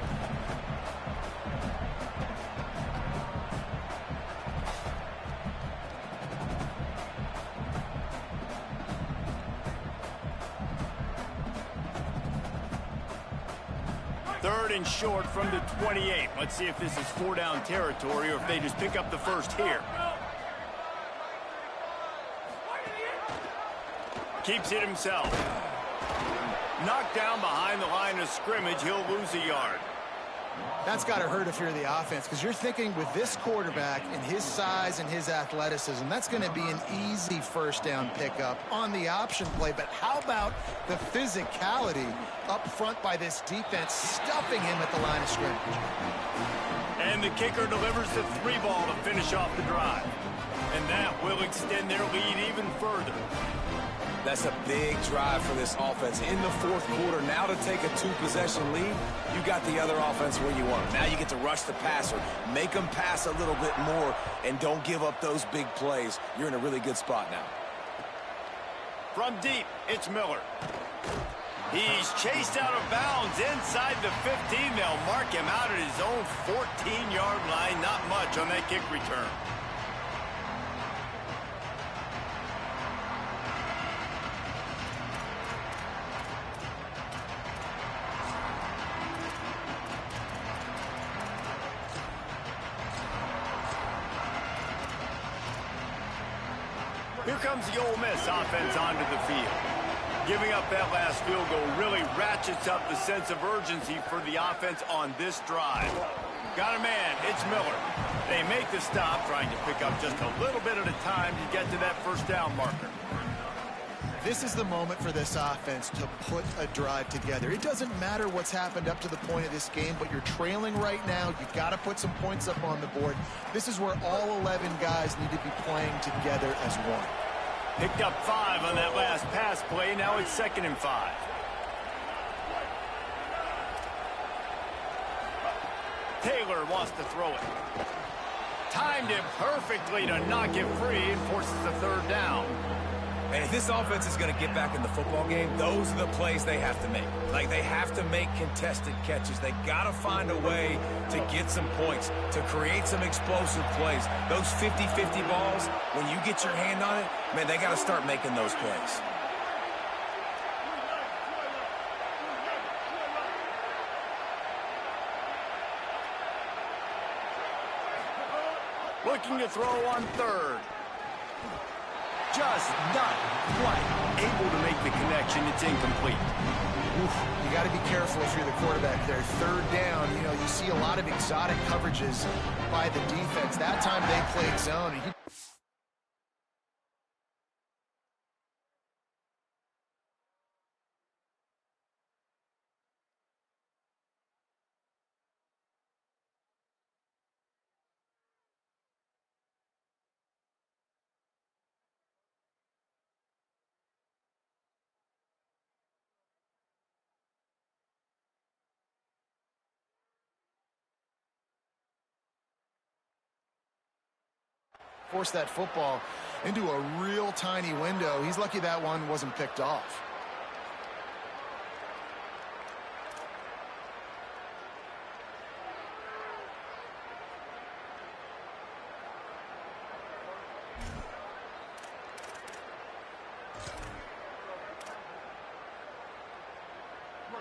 Third and short from the 28. Let's see if this is 4-down territory or if they just pick up the 1st here. Keeps it himself. Knocked down behind the line of scrimmage. He'll lose a yard. That's got to hurt if you're the offense, because you're thinking with this quarterback and his size and his athleticism, that's going to be an easy 1st down pickup on the option play. But how about the physicality up front by this defense, stuffing him at the line of scrimmage? And the kicker delivers the 3 ball to finish off the drive. And that will extend their lead even further. That's a big drive for this offense in the 4th quarter. Now to take a 2-possession lead, you got the other offense where you want them. Now you get to rush the passer, make them pass a little bit more, and don't give up those big plays. You're in a really good spot now. From deep, it's Miller. He's chased out of bounds inside the 15. They'll mark him out at his own 14-yard line. Not much on that kick return. Here comes the Ole Miss offense onto the field. Giving up that last field goal really ratchets up the sense of urgency for the offense on this drive. Got a man, it's Miller. They make the stop, trying to pick up just a little bit at a time to get to that first down marker. This is the moment for this offense to put a drive together. It doesn't matter what's happened up to the point of this game, but you're trailing right now. You've got to put some points up on the board. This is where all 11 guys need to be playing together as one. Picked up 5 on that last pass play. Now it's 2nd and 5. Taylor wants to throw it. Timed it perfectly to knock it free and forces the 3rd down. And if this offense is going to get back in the football game, those are the plays they have to make. Like, they have to make contested catches. They got to find a way to get some points, to create some explosive plays. Those 50-50 balls, when you get your hand on it, man, they got to start making those plays. Looking to throw on 3rd. Just not quite able to make the connection. It's incomplete. Oof, you got to be careful if you're the quarterback there. 3rd down, you know, you see a lot of exotic coverages by the defense. That time they played zone. And force that football into a real tiny window. He's lucky that one wasn't picked off.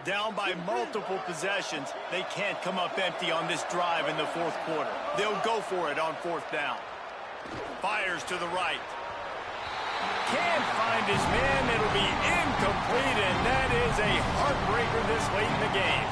Down by multiple possessions. They can't come up empty on this drive in the 4th quarter. They'll go for it on 4th down. Fires to the right. Can't find his man. It'll be incomplete, and that is a heartbreaker this late in the game.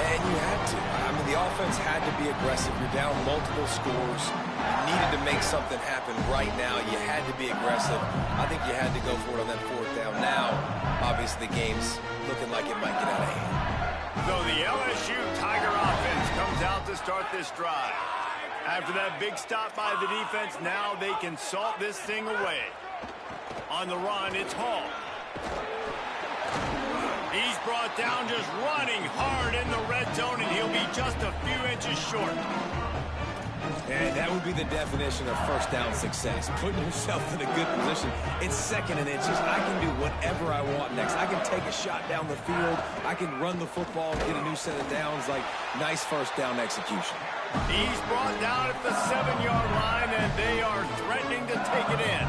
And you had to. I mean, the offense had to be aggressive. You're down multiple scores. You needed to make something happen right now. You had to be aggressive. I think you had to go for it on that 4th down. Now, obviously, the game's looking like it might get out of hand. So the LSU Tiger offense comes out to start this drive. After that big stop by the defense, now they can salt this thing away. On the run, it's Hall. He's brought down just running hard in the red zone, and he'll be just a few inches short. And that would be the definition of first down success. Putting yourself in a good position. It's 2nd and inches. I can do whatever I want next. I can take a shot down the field. I can run the football and get a new set of downs. Like, nice first down execution. He's brought down at the 7-yard line, and they are threatening to take it in.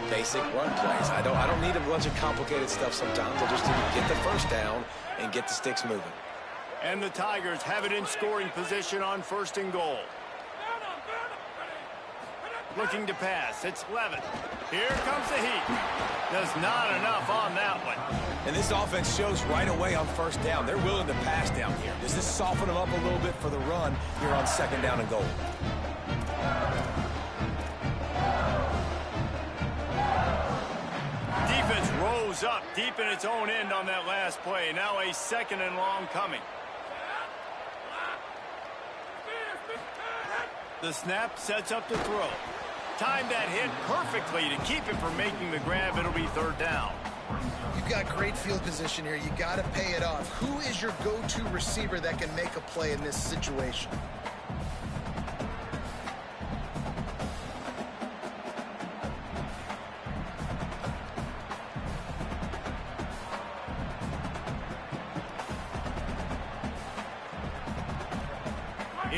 Basic run plays. I don't need a bunch of complicated stuff sometimes. I just need to get the first down and get the sticks moving. And the Tigers have it in scoring position on 1st and goal. Looking to pass. It's Levitt. Here comes the heat. There's not enough on that one. And this offense shows right away on 1st down. They're willing to pass down here. Does this soften them up a little bit for the run here on 2nd down and goal? Defense rose up deep in its own end on that last play. Now a 2nd and long coming. The snap sets up the throw. Time that hit perfectly to keep it from making the grab. It'll be 3rd down. You've got great field position here. You got to pay it off. Who is your go-to receiver that can make a play in this situation?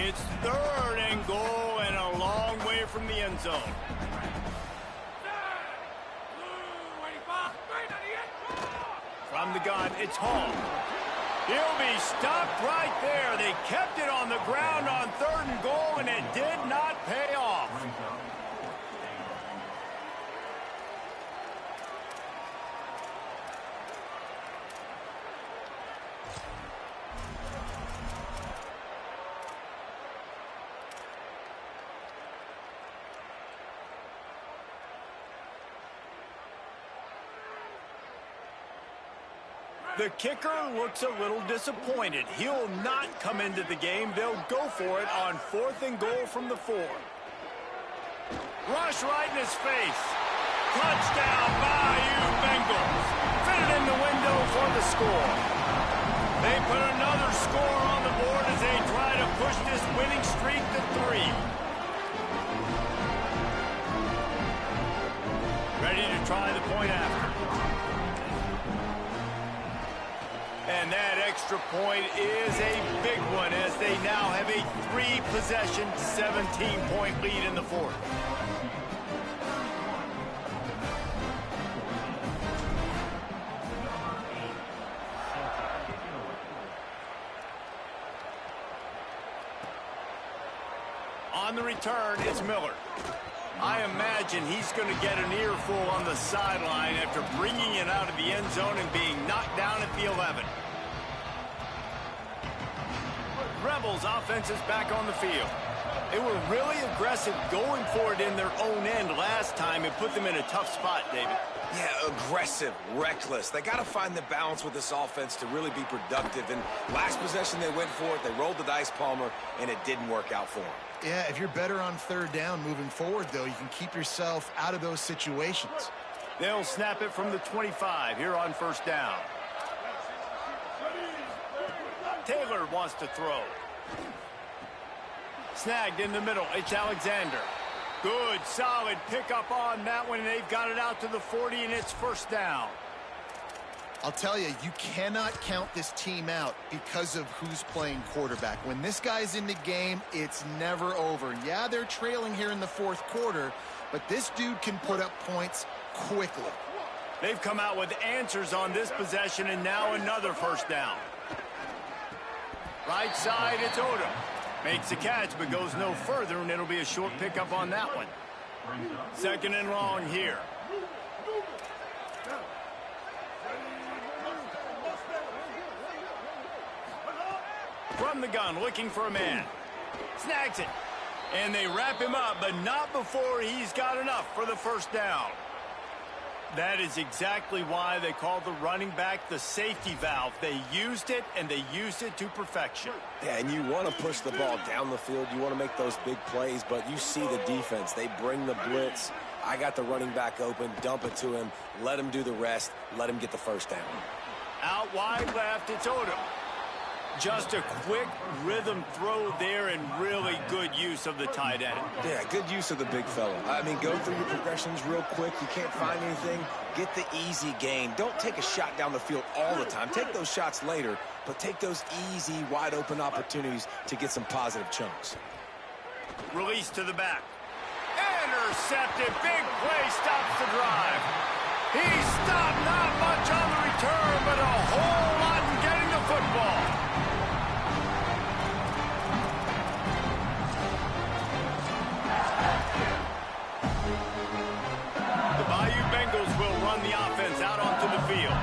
It's 3rd and goal and a long way from the end zone. From the gun, it's Hall. He'll be stopped right there. They kept it on the ground on 3rd and goal, and it did not pay off. The kicker looks a little disappointed. He'll not come into the game. They'll go for it on 4th and goal from the 4. Rush right in his face. Touchdown, Bayou Bengals. Fitted in the window for the score. They put another score on the board as they try to push this winning streak to 3. Ready to try the point after. And that extra point is a big one as they now have a 3-possession, 17-point lead in the 4th. On the return, it's Miller. I imagine he's going to get an earful on the sideline after bringing it out of the end zone and being knocked down at the 11. Rebels offense is back on the field. They were really aggressive going for it in their own end last time and put them in a tough spot, David. Yeah, aggressive, reckless. They got to find the balance with this offense to really be productive. And last possession they went for it, they rolled the dice, Palmer, and it didn't work out for them. Yeah, if you're better on 3rd down moving forward, though, you can keep yourself out of those situations. They'll snap it from the 25 here on 1st down. Taylor wants to throw. Snagged in the middle. It's Alexander. Good, solid pickup on that one. They've got it out to the 40, and it's 1st down. I'll tell you, you cannot count this team out because of who's playing quarterback. When this guy's in the game, it's never over. Yeah, they're trailing here in the 4th quarter, but this dude can put up points quickly. They've come out with answers on this possession, and now another 1st down. Right side, it's Odom. Makes the catch, but goes no further, and it'll be a short pickup on that one. 2nd and long here. From the gun, looking for a man. Snags it. And they wrap him up, but not before he's got enough for the 1st down. That is exactly why they call the running back the safety valve. They used it, and they used it to perfection. Yeah, and you want to push the ball down the field. You want to make those big plays, but you see the defense. They bring the blitz. I got the running back open, dump it to him, let him do the rest, let him get the 1st down. Out wide left, it's Odom. Just a quick rhythm throw there and really good use of the tight end. Yeah, good use of the big fella. I mean, go through your progressions real quick. You can't find anything. Get the easy gain. Don't take a shot down the field all the time. Take those shots later, but take those easy, wide-open opportunities to get some positive chunks. Release to the back. Intercepted. Big play stops the drive. He stopped not much on the return, but a whole lot in getting the football. The Bayou Bengals will run the offense out onto the field.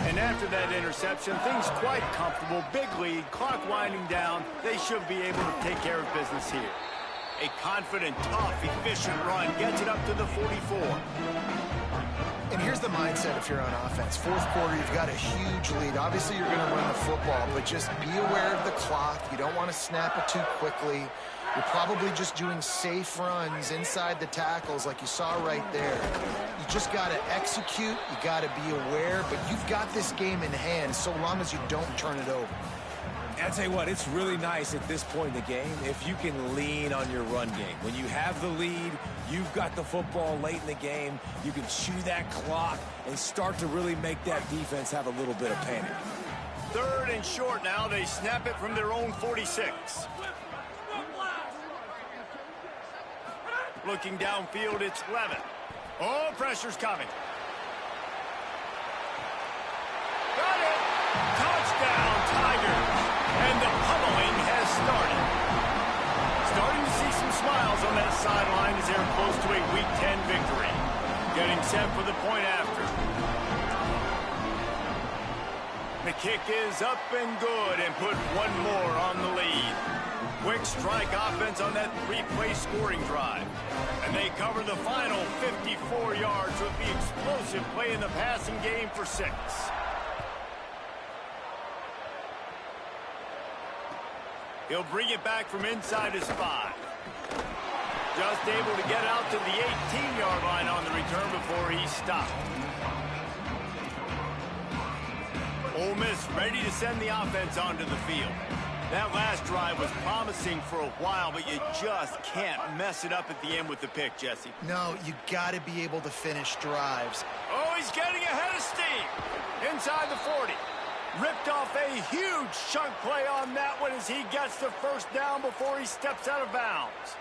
And after that interception, things quite comfortable. Big lead, clock winding down. They should be able to take care of business here. A confident, tough, efficient run gets it up to the 44. And here's the mindset if you're on offense. 4th quarter, you've got a huge lead. Obviously, you're going to run the football, but just be aware of the clock. You don't want to snap it too quickly. You're probably just doing safe runs inside the tackles like you saw right there. You just got to execute. You got to be aware, but you've got this game in hand so long as you don't turn it over. I'll tell you what, it's really nice at this point in the game if you can lean on your run game. When you have the lead, you've got the football late in the game, you can chew that clock and start to really make that defense have a little bit of panic. 3rd and short now. They snap it from their own 46. Looking downfield, it's Levin. Oh, pressure's coming. Got it! Touchdown, Tigers! And the pummeling has started. Starting to see some smiles on that sideline as they're close to a Week 10 victory. Getting set for the point after. The kick is up and good and put one more on the lead. Quick strike offense on that three-play scoring drive. And they cover the final 54 yards with the explosive play in the passing game for 6. He'll bring it back from inside his 5. Just able to get out to the 18-yard line on the return before he stopped. Ole Miss ready to send the offense onto the field. That last drive was promising for a while, but you just can't mess it up at the end with the pick, Jesse. No, you got to be able to finish drives. Oh, he's getting ahead of steam. Inside the 40. Ripped off a huge chunk play on that one as he gets the first down before he steps out of bounds.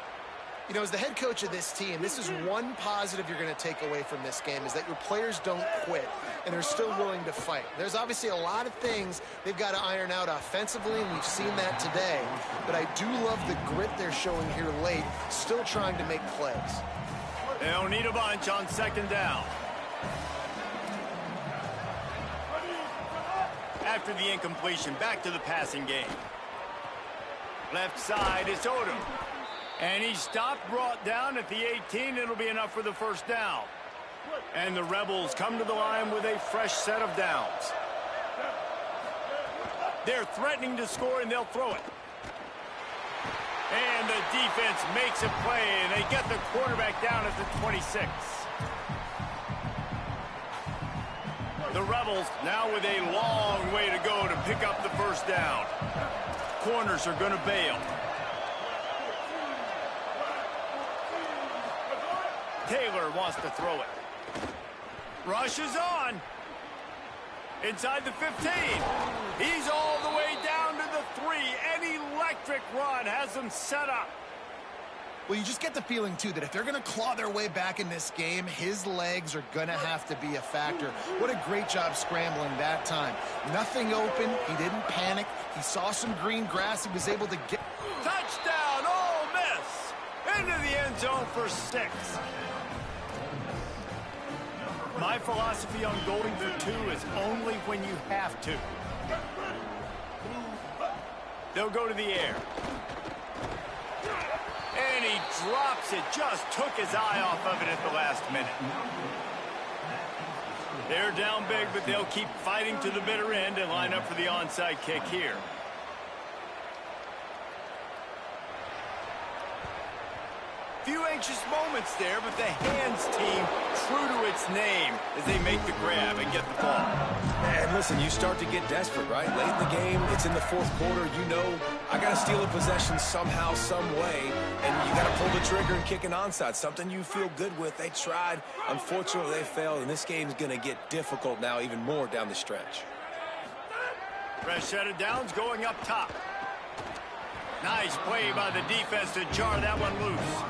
You know, as the head coach of this team, this is one positive you're going to take away from this game, is that your players don't quit, and they're still willing to fight. There's obviously a lot of things they've got to iron out offensively, and we've seen that today. But I do love the grit they're showing here late, still trying to make plays. They'll need a bunch on second down. After the incompletion, back to the passing game. Left side is Odom. And he stopped, brought down at the 18. It'll be enough for the first down. And the Rebels come to the line with a fresh set of downs. They're threatening to score, and they'll throw it. And the defense makes a play, and they get the quarterback down at the 26. The Rebels now with a long way to go to pick up the first down. Corners are going to bail. Taylor wants to throw it. Rush is on. Inside the 15. He's all the way down to the 3. An electric run has them set up. Well, you just get the feeling, too, that if they're going to claw their way back in this game, his legs are going to have to be a factor. What a great job scrambling that time. Nothing open. He didn't panic. He saw some green grass. He was able to get... Touchdown, Ole Miss! Into the end zone for 6. My philosophy on going for 2 is only when you have to. They'll go to the air. And he drops it. Just took his eye off of it at the last minute. They're down big, but they'll keep fighting to the bitter end and line up for the onside kick here. Few anxious moments there, but the hands team true to its name as they make the grab and get the ball. And listen, you start to get desperate, right? Late in the game, it's in the fourth quarter. You know, I got to steal a possession somehow, some way, and you got to pull the trigger and kick an onside, something you feel good with. They tried. Unfortunately, they failed, and this game's going to get difficult now even more down the stretch. Fresh set of downs going up top. Nice play by the defense to jar that one loose.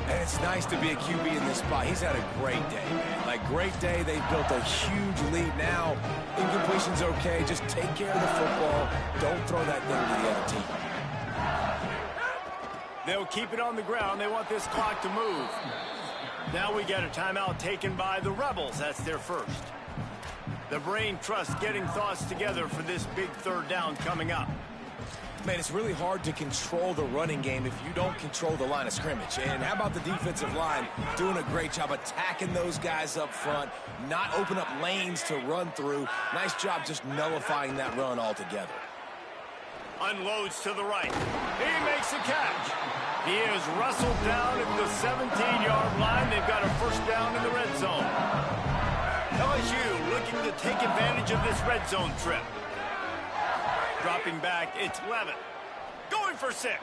And it's nice to be a QB in this spot. He's had a great day, man. Like, great day. They've built a huge lead now. Incompletion's okay. Just take care of the football. Don't throw that thing to the other team. They'll keep it on the ground. They want this clock to move. Now we get a timeout taken by the Rebels. That's their first. The brain trust getting thoughts together for this big third down coming up. Man, it's really hard to control the running game if you don't control the line of scrimmage. And how about the defensive line doing a great job attacking those guys up front, not open up lanes to run through. Nice job just nullifying that run altogether. Unloads to the right. He makes the catch. He is wrestled down at the 17-yard line. They've got a first down in the red zone. LSU looking to take advantage of this red zone trip. Dropping back, it's Levin. Going for 6.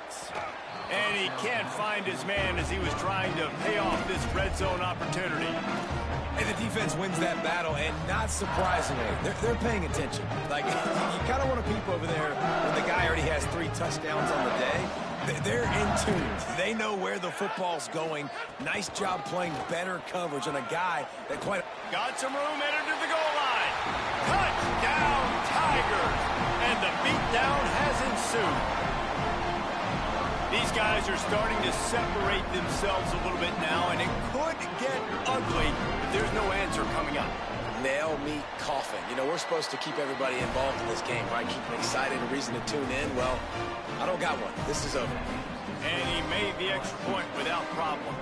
And he can't find his man as he was trying to pay off this red zone opportunity. And the defense wins that battle, and not surprisingly, they're paying attention. Like, you kind of want to peep over there when the guy already has 3 touchdowns on the day. They're in tune. They know where the football's going. Nice job playing better coverage on a guy that quite... Got some room, entered to the goal line. Touchdown, Tigers. And the beatdown has ensued. These guys are starting to separate themselves a little bit now, and it could get ugly if there's no answer coming up. Nail me coffin. You know, we're supposed to keep everybody involved in this game, right? Keep them excited, a reason to tune in. Well, I don't got one. This is over. And he made the extra point without problem.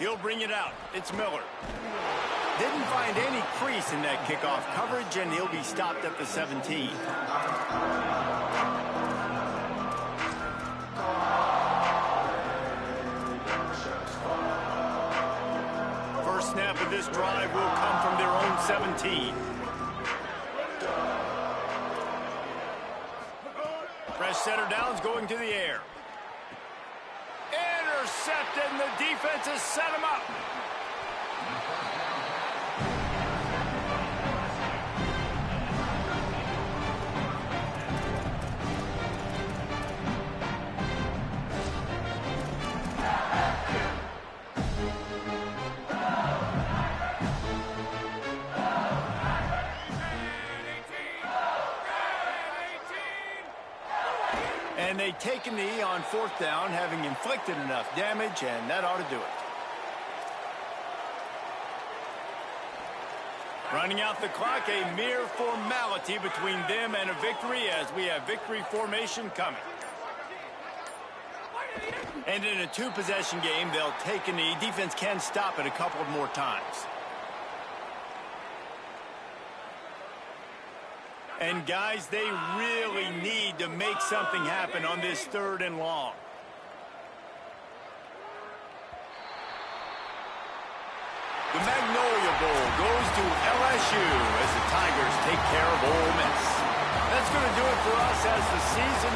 He'll bring it out. It's Miller. Didn't find any crease in that kickoff coverage, and he'll be stopped at the 17. First snap of this drive will come from their own 17. Fresh center downs going to the air. Intercepted, and the defense has set him up. And they take a knee on fourth down, having inflicted enough damage, and that ought to do it. Running out the clock, a mere formality between them and a victory, as we have victory formation coming. And in a two-possession game, they'll take a knee. Defense can stop it a couple of more times. And, guys, they really need to make something happen on this 3rd and long. The Magnolia Bowl goes to LSU as the Tigers take care of Ole Miss. That's going to do it for us as the season